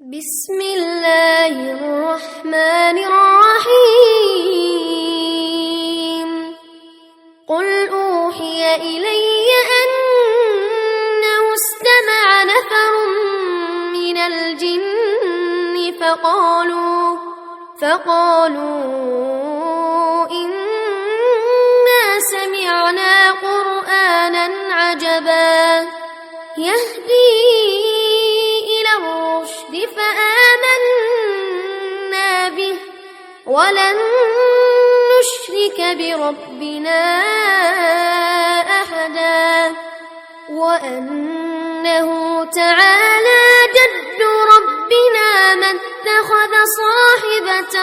بسم الله الرحمن الرحيم قل أوحي إلي أنه استمع نفر من الجن فقالوا إنا سمعنا قرآنا عجبا يهدي إلى الرشد فآمنا به ولن نشرك بربنا أحدا وأنه تعالى جد ربنا ما اتخذ صاحبة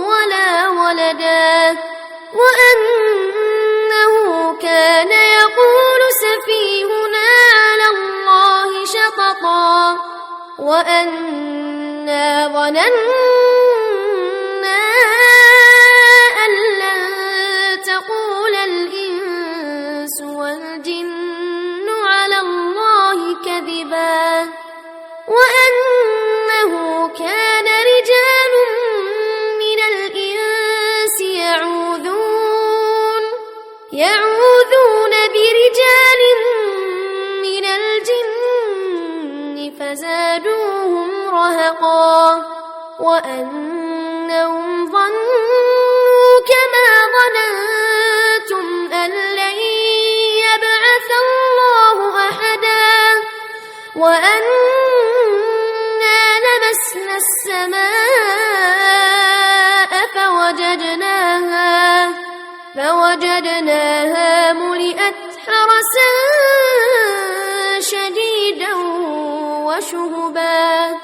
ولا ولدا وأنه كان يقول سفيهنا على الله شططا وأنا ظننا أن لن تقول الإنس والجن على الله كذبا وأنه كان رجال من الإنس يعوذون برجال من الجن فزادوهم رهقا وأنهم ظنوا كما ظننتم أن لن يبعث الله أحدا وأنا لمسنا السماء فوجدناها ملئت حرسا شديدا وشهبا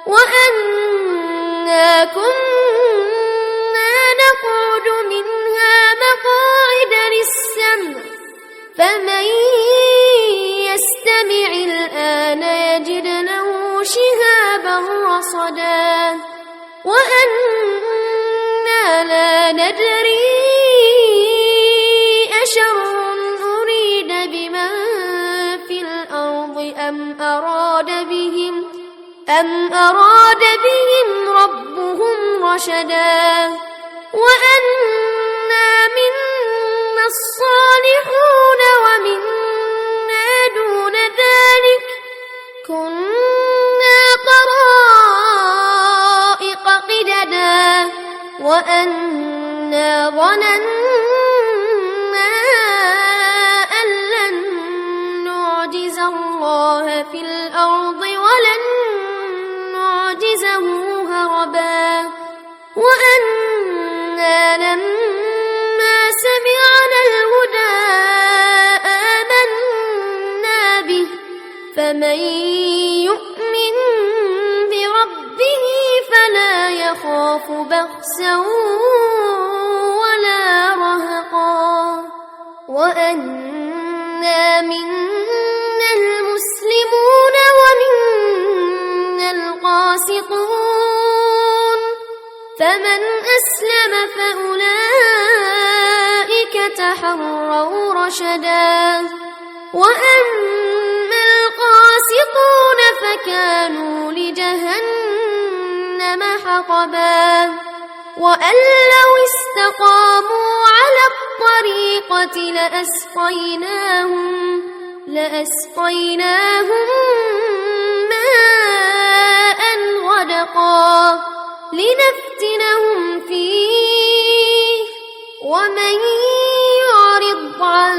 وأنا كنا نقعد منها مقاعد للسمع فمن يستمع الآن يجد له شهابا رصدا وأنا لا ندري أشر أريد بمن في الأرض أم أراد بهم ربهم رشدا وأنا منا الصالحون ومنا دون ذلك كنا طرائق قددا وأنا ظننا أن لن نعجز الله في الأرض ولن نعجزه هربا وأنا لما سمعنا الهدى آمنا به فمن يؤمن بربه فلا يخاف بخسا ولا رهقا وأنا منا المسلمون ومنا القاسطون فمن أسلم فأولئك تحروا رشدا وأما القاسطون فكانوا لجهنم حطبا وأن لو استقاموا على الطريقة لأسقيناهم ماء غدقا لنفتنهم فيه ومن يعرض عن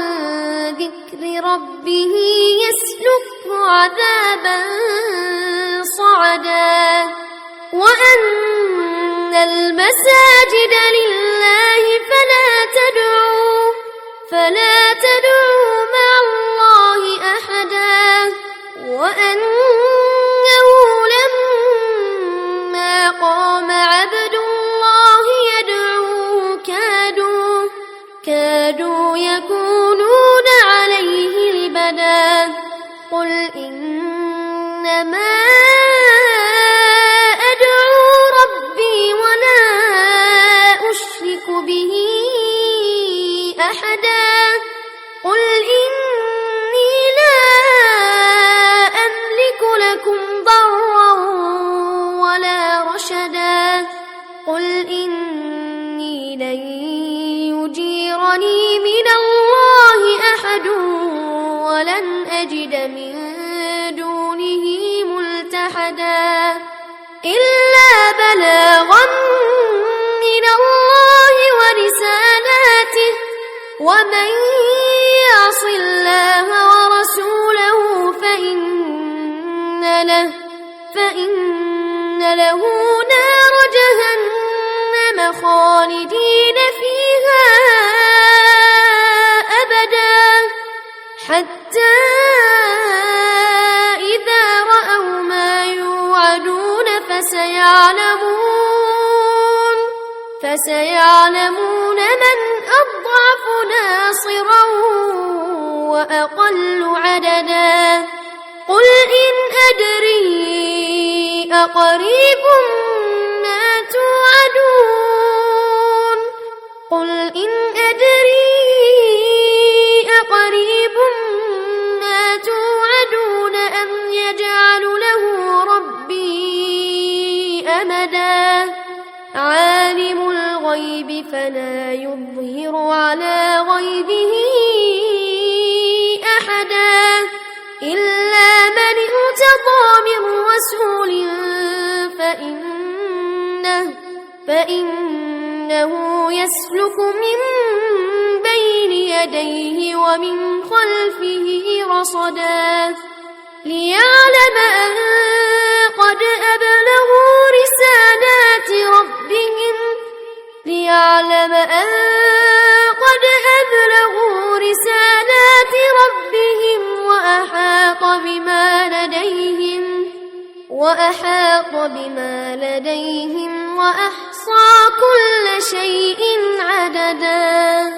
ذكر ربه يسلكه عذابا صعدا وأن المساجد لله فلا تدعوا مع الله أحدا وأنه لما قام عبد الله يدعوه كادوا يكونون عليه لبدا قل إنما أدعو ربي ولا أشرك به أحدا قل إني لا أملك لكم ضرا إلا بلاغا من الله ورسالاته ومن يعص الله ورسوله فإن له نار جهنم خالدين فيها أبدا حتى إذا رأوا ما يوعدون فسيعلمون من أضعف ناصرا وأقل عددا قل إن أدري أقريب ما توعدون قل إن أدري أقريب ما توعدون أم يجعل له ربي أمدا عالم الغيب فلا يظهر على غيبه أحدا إلا من ارتضى من رسول فإنه يسلك من بين يديه ومن خلفه رصدا ليعلم أن قد أبلغوا رسالات ربهم وأحاط بما لديهم وأحصى كل شيء عددا.